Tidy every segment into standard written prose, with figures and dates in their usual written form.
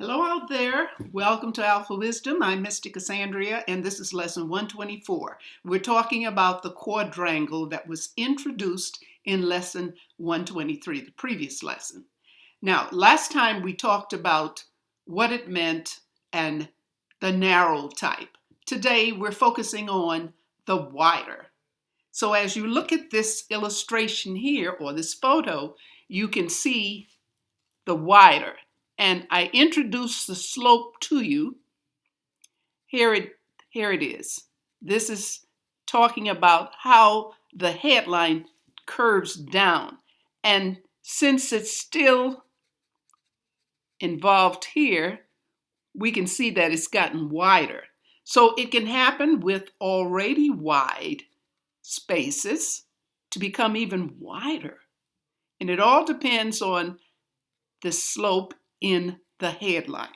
Hello out there. Welcome to Alphawisdom. I'm Mystic Cassandria, and this is lesson 124. We're talking about the quadrangle that was introduced in lesson 123, the previous lesson. Now, last time we talked about what it meant and the narrow type. Today, we're focusing on the wider. So as you look at this illustration here, or this photo, you can see the wider. And I introduced the slope to you. Here it is. This is talking about how the headline curves down. And since it's still involved here, we can see that it's gotten wider. So it can happen with already wide spaces to become even wider. And it all depends on the slope in the headline.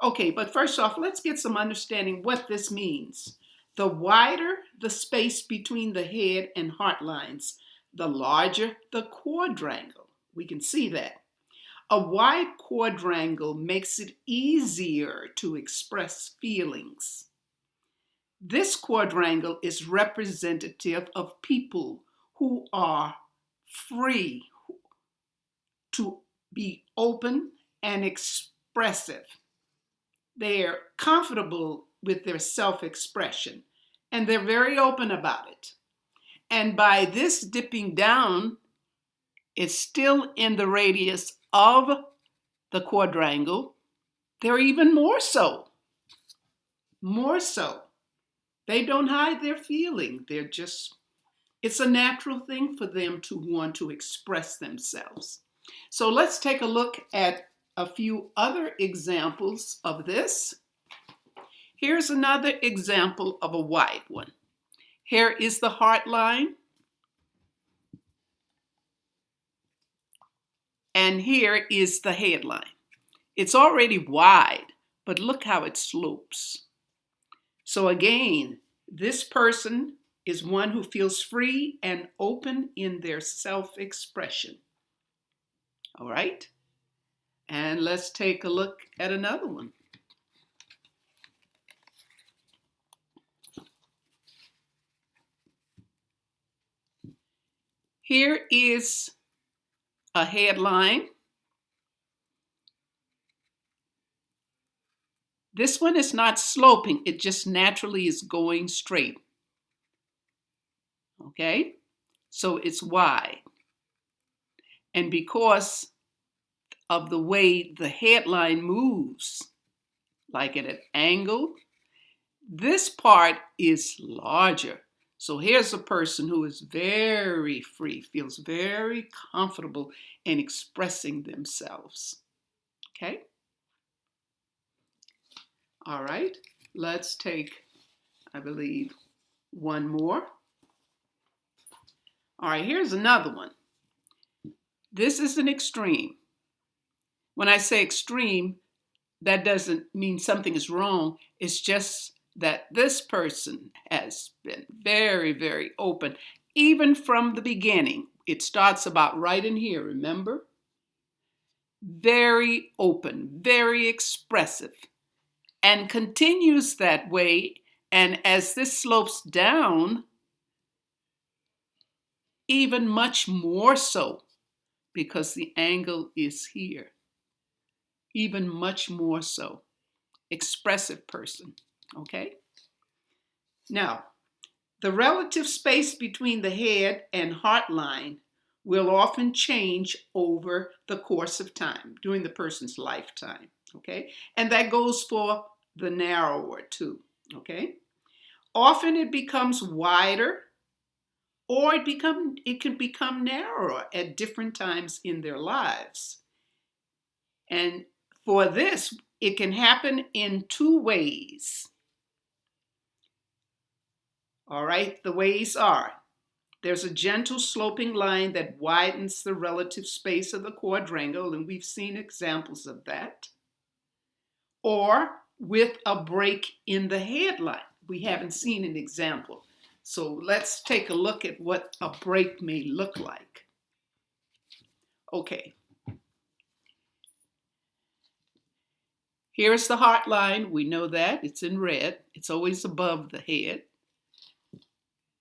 Okay, but first off, let's get some understanding what this means. The wider the space between the head and heart lines, the larger the quadrangle. We can see that. A wide quadrangle makes it easier to express feelings. This quadrangle is representative of people who are free to be open and expressive. They're comfortable with their self-expression, and they're very open about it. And by this dipping down, it's still in the radius of the quadrangle. They're even more so. More so. They don't hide their feeling. It's a natural thing for them to want to express themselves. So let's take a look at a few other examples of this. Here's another example of a wide one. Here is the heart line. And here is the headline. It's already wide, but look how it slopes. So again, this person is one who feels free and open in their self-expression. All right? And let's take a look at another one. Here is a headline. This one is not sloping, it just naturally is going straight. Okay? So it's wide. And because of the way the headline moves, like at an angle, this part is larger. So here's a person who is very free, feels very comfortable in expressing themselves. Okay? All right, let's take, I believe, one more. All right, here's another one. This is an extreme. When I say extreme, that doesn't mean something is wrong. It's just that this person has been very, very open, even from the beginning. It starts about right in here, remember? Very open, very expressive, and continues that way. And as this slopes down, even much more so, because the angle is here. Even much more so. Expressive person, okay? Now, the relative space between the head and heart line will often change over the course of time, during the person's lifetime, okay? And that goes for the narrower too, okay? Often it becomes wider, or it can become narrower at different times in their lives. And for this, it can happen in two ways. All right, the ways are, there's a gentle sloping line that widens the relative space of the quadrangle, and we've seen examples of that. Or with a break in the headline. We haven't seen an example. So let's take a look at what a break may look like. Okay. Here is the heart line. We know that. It's in red. It's always above the head.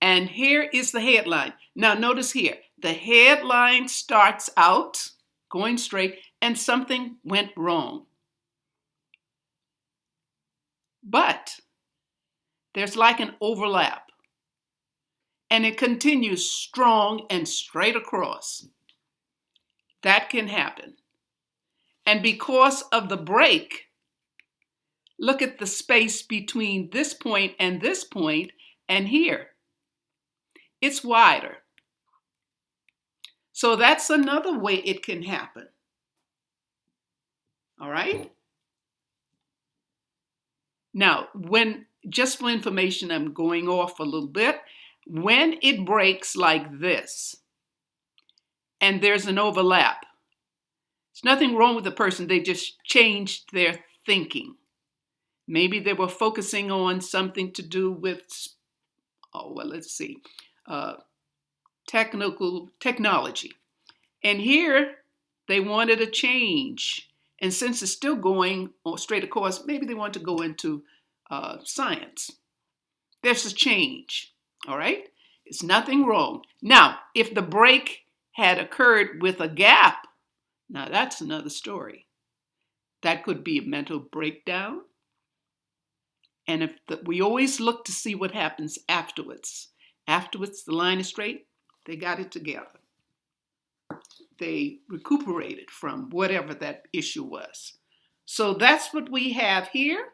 And here is the headline. Now notice here, the headline starts out going straight and something went wrong. But there's like an overlap. And it continues strong and straight across. That can happen. And because of the break, look at the space between this point and here. It's wider. So that's another way it can happen. All right? Now, just for information, I'm going off a little bit. When it breaks like this, and there's an overlap, there's nothing wrong with the person. They just changed their thinking. Maybe they were focusing on something to do with, technology. And here they wanted a change. And since it's still going straight across, maybe they want to go into science. There's a change, all right? It's nothing wrong. Now, if the break had occurred with a gap, now that's another story. That could be a mental breakdown. And we always look to see what happens afterwards. Afterwards, the line is straight. They got it together. They recuperated from whatever that issue was. So that's what we have here.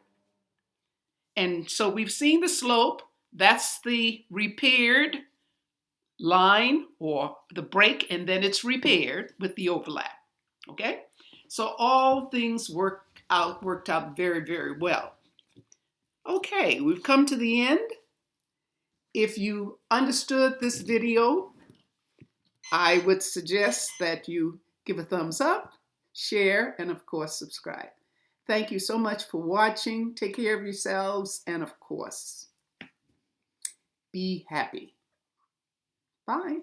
And so we've seen the slope. That's the repaired line or the break, and then it's repaired with the overlap. Okay? So all things worked out very, very well. Okay, we've come to the end. If you understood this video, I would suggest that you give a thumbs up, share, and of course, subscribe. Thank you so much for watching. Take care of yourselves, and of course, be happy. Bye.